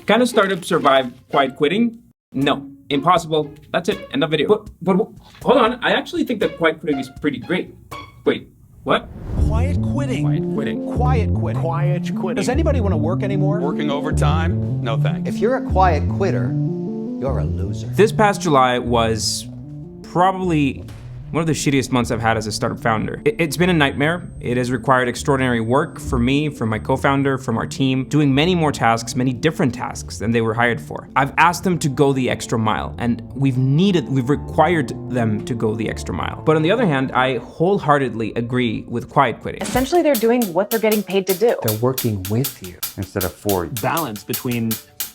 Can a startup survive quiet quitting? No. Impossible. That's it. End of video. But hold on. I actually think that quiet quitting is pretty great. Wait, what? Quiet quitting. Quiet quitting. Quiet quitting. Quiet quitting. Does anybody want to work anymore? Working overtime? No thanks. If you're a quiet quitter, you're a loser. This past July was probably one of the shittiest months I've had as a startup founder. It's been a nightmare. It has required extraordinary work from me, from my co-founder, from our team, doing many more tasks, many different tasks than they were hired for. I've asked them to go the extra mile, and we've required them to go the extra mile. But on the other hand, I wholeheartedly agree with quiet quitting. Essentially, they're doing what they're getting paid to do. They're working with you instead of for you. Balance between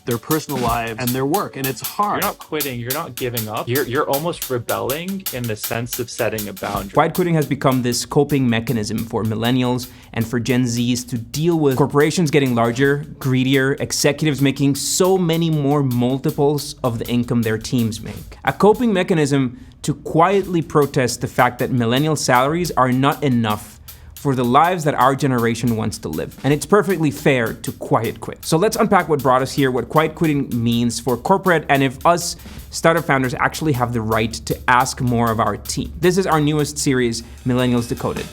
their personal lives and their work, and it's hard. You're not quitting, you're not giving up. You're almost rebelling in the sense of setting a boundary. Quiet quitting has become this coping mechanism for millennials and for Gen Zs to deal with corporations getting larger, greedier, executives making so many more multiples of the income their teams make. A coping mechanism to quietly protest the fact that millennial salaries are not enough for the lives that our generation wants to live. And it's perfectly fair to quiet quit. So let's unpack what brought us here, what quiet quitting means for corporate, and if us startup founders actually have the right to ask more of our team. This is our newest series, Millennials Decoded.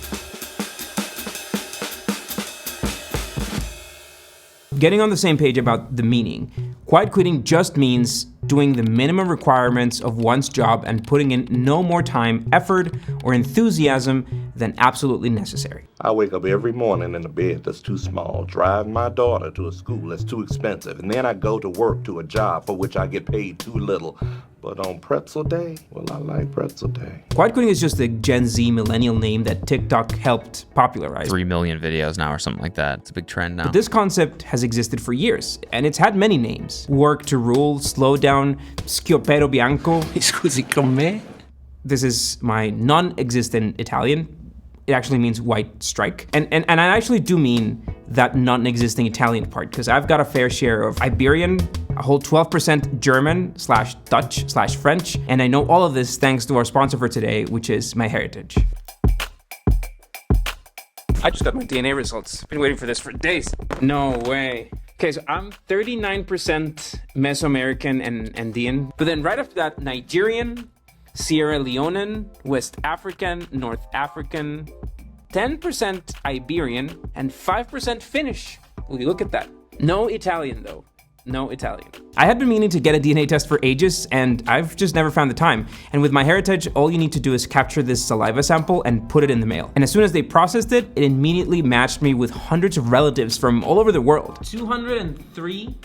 Getting on the same page about the meaning, quiet quitting just means doing the minimum requirements of one's job and putting in no more time, effort, or enthusiasm than absolutely necessary. I wake up every morning in a bed that's too small, drive my daughter to a school that's too expensive, and then I go to work to a job for which I get paid too little. But on pretzel day, well, I like pretzel day. Quiet quitting is just a Gen Z millennial name that TikTok helped popularize. 3 million videos now or something like that. It's a big trend now. But this concept has existed for years, and it's had many names. Work to rule, slow down, schiopero bianco. Scusi con me? This is my non-existent Italian. It actually means white strike. And I actually do mean that non-existing Italian part, because I've got a fair share of Iberian, a whole 12% German/Dutch/French, and I know all of this thanks to our sponsor for today, which is MyHeritage. I just got my DNA results. Been waiting for this for days. No way. Okay, so I'm 39% Mesoamerican and Andean, but then right after that, Nigerian, Sierra Leonean, West African, North African, 10% Iberian, and 5% Finnish. Will you look at that? No Italian though. No Italian. I had been meaning to get a DNA test for ages, and I've just never found the time. And with MyHeritage, all you need to do is capture this saliva sample and put it in the mail. And as soon as they processed it, it immediately matched me with hundreds of relatives from all over the world. 203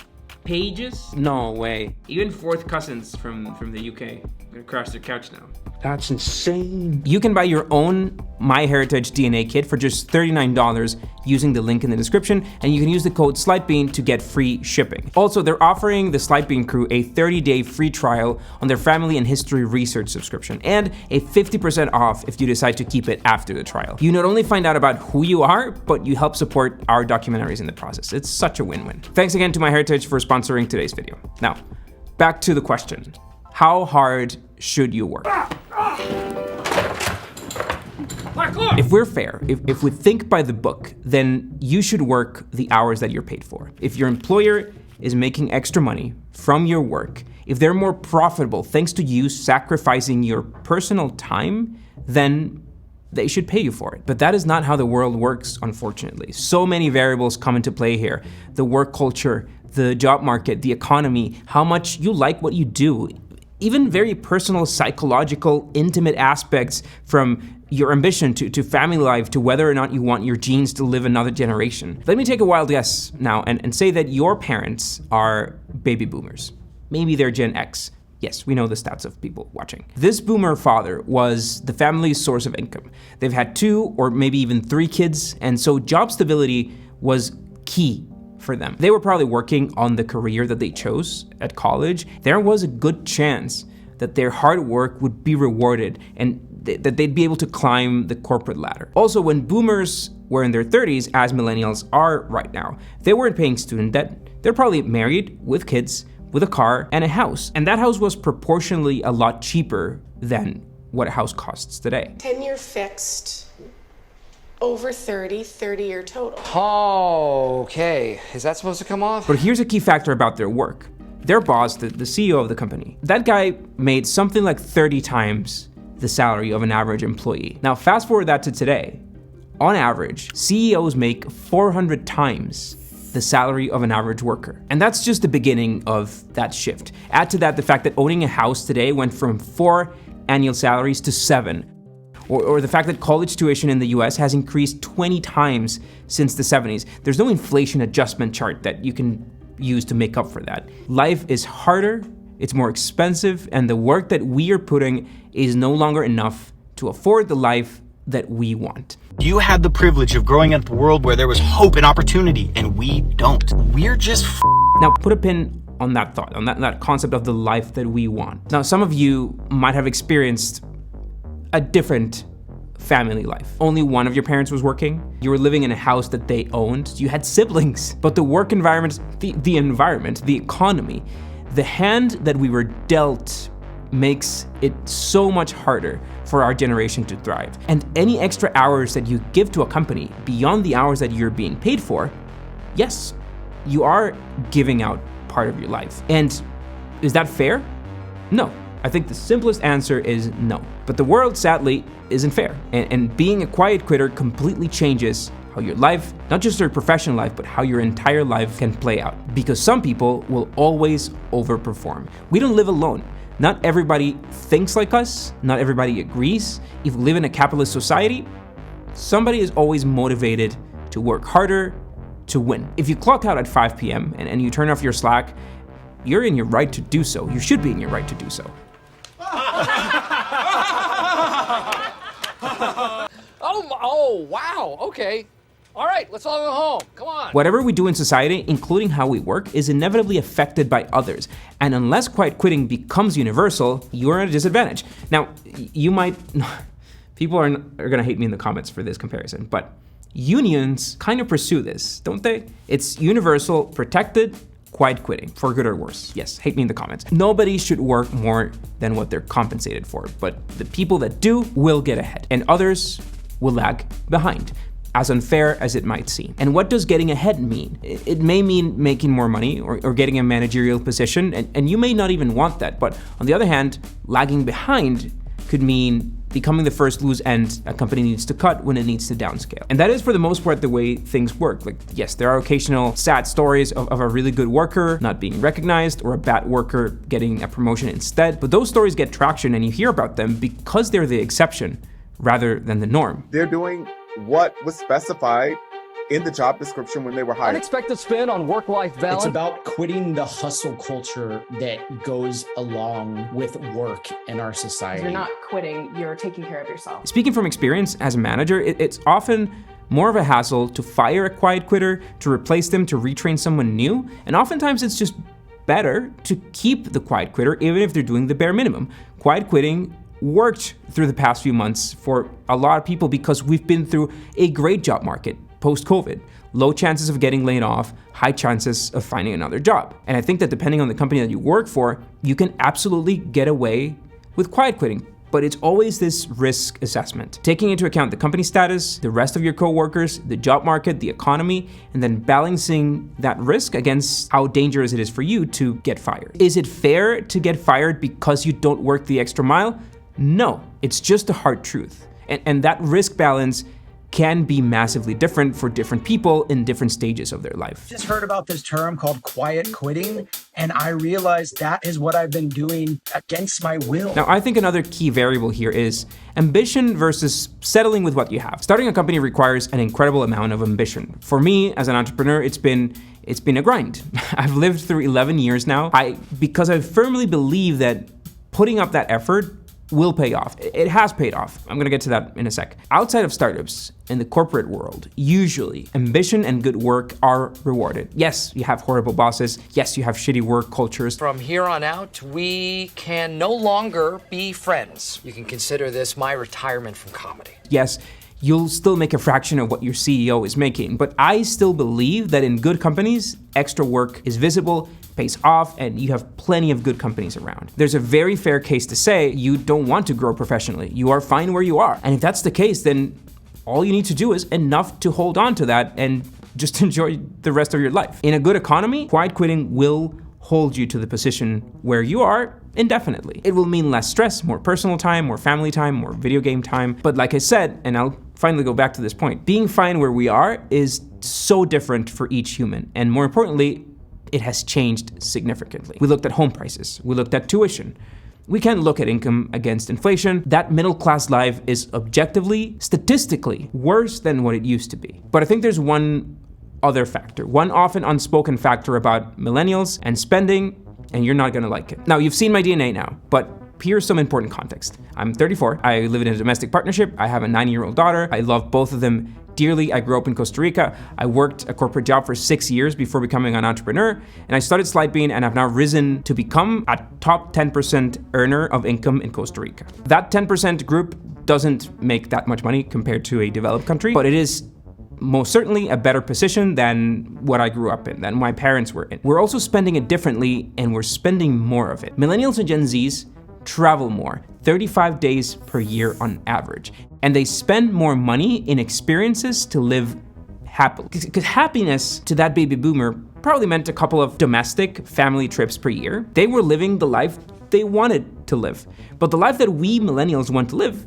pages? No way. Even fourth cousins from the UK. I'm gonna crash their couch now. That's insane. You can buy your own MyHeritage DNA kit for just $39 using the link in the description, and you can use the code Slidebean to get free shipping. Also, they're offering the Slidebean crew a 30-day free trial on their family and history research subscription, and a 50% off if you decide to keep it after the trial. You not only find out about who you are, but you help support our documentaries in the process. It's such a win-win. Thanks again to MyHeritage for sponsoring today's video. Now, back to the question. How hard should you work? If we're fair, if we think by the book, then you should work the hours that you're paid for. If your employer is making extra money from your work, if they're more profitable thanks to you sacrificing your personal time, then they should pay you for it. But that is not how the world works, unfortunately. So many variables come into play here. The work culture, the job market, the economy, how much you like what you do, even very personal, psychological, intimate aspects from your ambition to family life to whether or not you want your genes to live another generation. Let me take a wild guess now and say that your parents are baby boomers. Maybe they're Gen X. Yes, we know the stats of people watching. This boomer father was the family's source of income. They've had 2 or maybe even 3 kids, and so job stability was key for them. They were probably working on the career that they chose at college. There was a good chance that their hard work would be rewarded and that they'd be able to climb the corporate ladder. Also, when boomers were in their 30s, as millennials are right now, they weren't paying student debt. They're probably married with kids, with a car and a house. And that house was proportionally a lot cheaper than what a house costs today. 10-year fixed, over 30-year total. Oh, okay. Is that supposed to come off? But here's a key factor about their work. Their boss, the CEO of the company, that guy made something like 30 times the salary of an average employee. Now, fast forward that to today. On average, CEOs make 400 times the salary of an average worker. And that's just the beginning of that shift. Add to that the fact that owning a house today went from 4 annual salaries to 7. Or the fact that college tuition in the US has increased 20 times since the 70s. There's no inflation adjustment chart that you can use to make up for that. Life is harder, it's more expensive, and the work that we are putting is no longer enough to afford the life that we want. You had the privilege of growing up in a world where there was hope and opportunity, and we don't. We're just Now put a pin on that thought, on that concept of the life that we want. Now, some of you might have experienced a different family life. Only one of your parents was working. You were living in a house that they owned. You had siblings. But the work environment, the environment, the economy, the hand that we were dealt makes it so much harder for our generation to thrive. And any extra hours that you give to a company beyond the hours that you're being paid for, yes, you are giving out part of your life. And is that fair? No. I think the simplest answer is no. But the world, sadly, isn't fair. And being a quiet quitter completely changes how your life, not just your professional life, but how your entire life can play out. Because some people will always overperform. We don't live alone. Not everybody thinks like us. Not everybody agrees. If we live in a capitalist society, somebody is always motivated to work harder to win. If you clock out at 5 p.m. and you turn off your Slack, you're in your right to do so. You should be in your right to do so. Oh, wow, okay. All right, let's all go home, come on. Whatever we do in society, including how we work, is inevitably affected by others. And unless quiet quitting becomes universal, you're at a disadvantage. Now, you might, people are gonna hate me in the comments for this comparison, but unions kind of pursue this, don't they? It's universal, protected, quiet quitting, for good or worse. Yes, hate me in the comments. Nobody should work more than what they're compensated for, but the people that do will get ahead, and others will lag behind, as unfair as it might seem. And what does getting ahead mean? It may mean making more money or getting a managerial position, and you may not even want that, but on the other hand, lagging behind could mean becoming the first loose end a company needs to cut when it needs to downscale. And that is for the most part the way things work. Like, yes, there are occasional sad stories of a really good worker not being recognized or a bad worker getting a promotion instead, but those stories get traction and you hear about them because they're the exception rather than the norm. They're doing what was specified in the job description when they were hired. Unexpected spin on work-life balance. It's about quitting the hustle culture that goes along with work in our society. You're not quitting, you're taking care of yourself. Speaking from experience as a manager, it's often more of a hassle to fire a quiet quitter, to replace them, to retrain someone new, and oftentimes it's just better to keep the quiet quitter even if they're doing the bare minimum. Quiet quitting worked through the past few months for a lot of people because we've been through a great job market post-COVID. Low chances of getting laid off, high chances of finding another job. And I think that depending on the company that you work for, you can absolutely get away with quiet quitting. But it's always this risk assessment, taking into account the company status, the rest of your coworkers, the job market, the economy, and then balancing that risk against how dangerous it is for you to get fired. Is it fair to get fired because you don't work the extra mile? No, it's just the hard truth. And that risk balance can be massively different for different people in different stages of their life. Just heard about this term called quiet quitting, and I realized that is what I've been doing against my will. Now, I think another key variable here is ambition versus settling with what you have. Starting a company requires an incredible amount of ambition. For me, as an entrepreneur, it's been a grind. I've lived through 11 years now, because I firmly believe that putting up that effort will pay off. It has paid off. I'm gonna get to that in a sec. Outside of startups, in the corporate world, usually ambition and good work are rewarded. Yes, you have horrible bosses. Yes, you have shitty work cultures. From here on out, we can no longer be friends. You can consider this my retirement from comedy. Yes, you'll still make a fraction of what your CEO is making, but I still believe that in good companies, extra work is visible, pays off, and you have plenty of good companies around. There's a very fair case to say you don't want to grow professionally. You are fine where you are. And if that's the case, then all you need to do is enough to hold on to that and just enjoy the rest of your life. In a good economy, quiet quitting will hold you to the position where you are indefinitely. It will mean less stress, more personal time, more family time, more video game time. But like I said, and I'll finally go back to this point, being fine where we are is so different for each human. And more importantly, it has changed significantly. We looked at home prices, we looked at tuition. We can't look at income against inflation. That middle class life is objectively, statistically, worse than what it used to be. But I think there's one other factor, one often unspoken factor about millennials and spending, and you're not gonna like it. Now, you've seen my DNA now, but here's some important context. I'm 34, I live in a domestic partnership, I have a 9-year-old daughter, I love both of them dearly. I grew up in Costa Rica, I worked a corporate job for 6 years before becoming an entrepreneur, and I started Slidebean and I've now risen to become a top 10% earner of income in Costa Rica. That 10% group doesn't make that much money compared to a developed country, but it is most certainly a better position than what I grew up in, than my parents were in. We're also spending it differently and we're spending more of it. Millennials and Gen Zs travel more, 35 days per year on average. And they spend more money in experiences to live happily. Because happiness to that baby boomer probably meant a couple of domestic family trips per year. They were living the life they wanted to live. But the life that we millennials want to live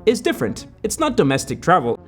is different. It's not domestic travel.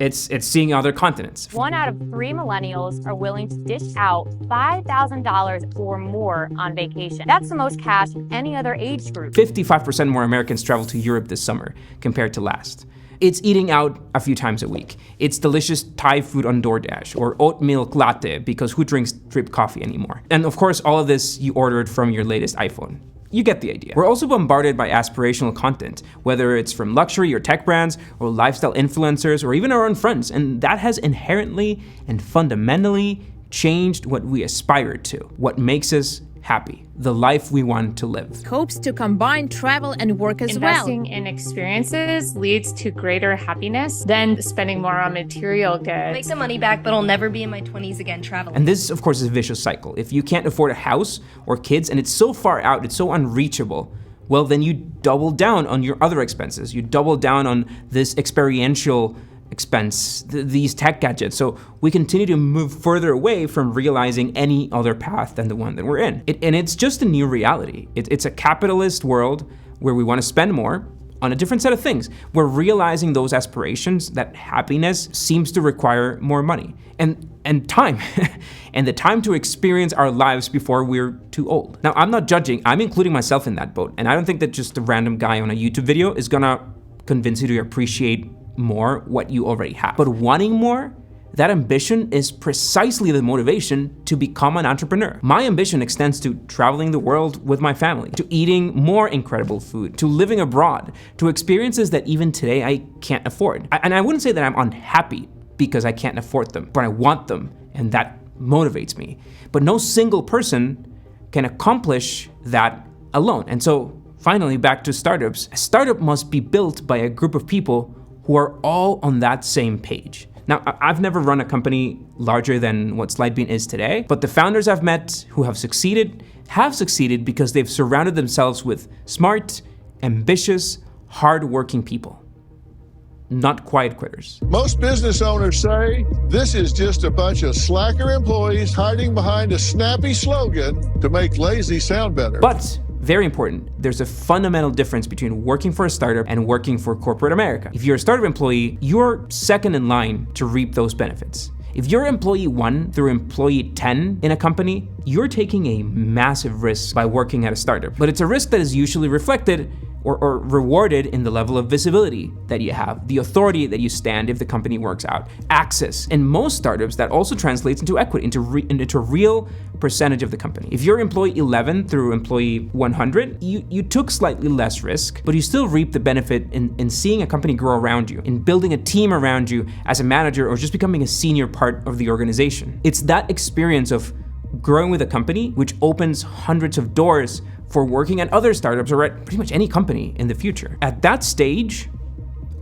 It's seeing other continents. 1 out of 3 millennials are willing to dish out $5,000 or more on vacation. That's the most cash of any other age group. 55% more Americans travel to Europe this summer compared to last. It's eating out a few times a week. It's delicious Thai food on DoorDash or oat milk latte because who drinks drip coffee anymore? And of course, all of this you ordered from your latest iPhone. You get the idea. We're also bombarded by aspirational content, whether it's from luxury or tech brands or lifestyle influencers or even our own friends. And that has inherently and fundamentally changed what we aspire to, what makes us happy, the life we want to live. Hopes to combine travel and work as Investing in experiences leads to greater happiness than spending more on material goods. Make the money back, but I'll never be in my 20s again traveling. And this, of course, is a vicious cycle. If you can't afford a house or kids and it's so far out, it's so unreachable, well, then you double down on your other expenses. You double down on this experiential expense, these tech gadgets. So we continue to move further away from realizing any other path than the one that we're in. And it's just a new reality. It's a capitalist world where we want to spend more on a different set of things. We're realizing those aspirations, that happiness seems to require more money and time, and the time to experience our lives before we're too old. Now, I'm not judging, I'm including myself in that boat. And I don't think that just a random guy on a YouTube video is gonna convince you to appreciate more what you already have. But wanting more, that ambition is precisely the motivation to become an entrepreneur. My ambition extends to traveling the world with my family, to eating more incredible food, to living abroad, to experiences that even today I can't afford. And I wouldn't say that I'm unhappy because I can't afford them, but I want them, and that motivates me. But no single person can accomplish that alone. And so finally, back to startups. A startup must be built by a group of people who are all on that same page. Now, I've never run a company larger than what Slidebean is today, but the founders I've met who have succeeded because they've surrounded themselves with smart, ambitious, hardworking people, not quiet quitters. Most business owners say this is just a bunch of slacker employees hiding behind a snappy slogan to make lazy sound better. But very important, there's a fundamental difference between working for a startup and working for corporate America. If you're a startup employee, you're second in line to reap those benefits. If you're employee 1 through employee 10 in a company, you're taking a massive risk by working at a startup. But it's a risk that is usually reflected or rewarded in the level of visibility that you have, the authority that you stand if the company works out, access. In most startups, that also translates into equity, into a real percentage of the company. If you're employee 11 through employee 100, you took slightly less risk, but you still reap the benefit in seeing a company grow around you, in building a team around you as a manager, or just becoming a senior part of the organization. It's that experience of growing with a company which opens hundreds of doors for working at other startups or at pretty much any company in the future. At that stage,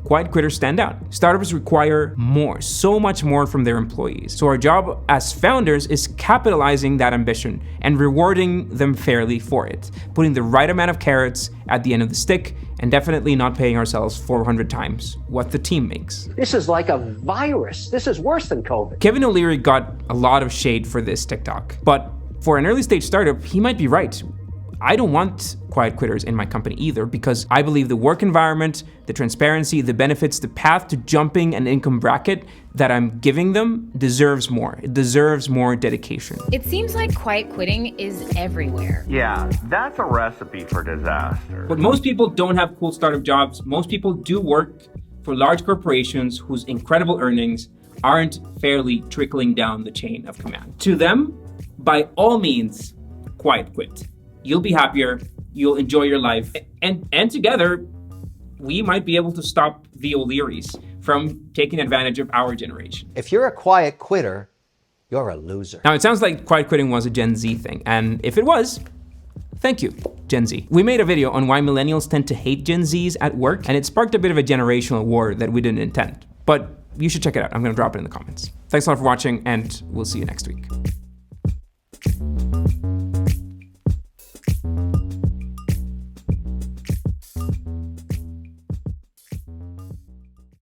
quiet quitters stand out. Startups require more, so much more from their employees. So our job as founders is capitalizing that ambition and rewarding them fairly for it, putting the right amount of carrots at the end of the stick, and definitely not paying ourselves 400 times what the team makes. This is like a virus. This is worse than COVID. Kevin O'Leary got a lot of shade for this TikTok, but for an early stage startup, he might be right. I don't want quiet quitters in my company either, because I believe the work environment, the transparency, the benefits, the path to jumping an income bracket that I'm giving them deserves more. It deserves more dedication. It seems like quiet quitting is everywhere. Yeah, that's a recipe for disaster. But most people don't have cool startup jobs. Most people do work for large corporations whose incredible earnings aren't fairly trickling down the chain of command. To them, by all means, quiet quit. You'll be happier, you'll enjoy your life, and together, we might be able to stop the O'Learys from taking advantage of our generation. If you're a quiet quitter, you're a loser. Now, it sounds like quiet quitting was a Gen Z thing, and if it was, thank you, Gen Z. We made a video on why millennials tend to hate Gen Zs at work, and it sparked a bit of a generational war that we didn't intend. But you should check it out. I'm gonna drop it in the comments. Thanks a lot for watching, and we'll see you next week.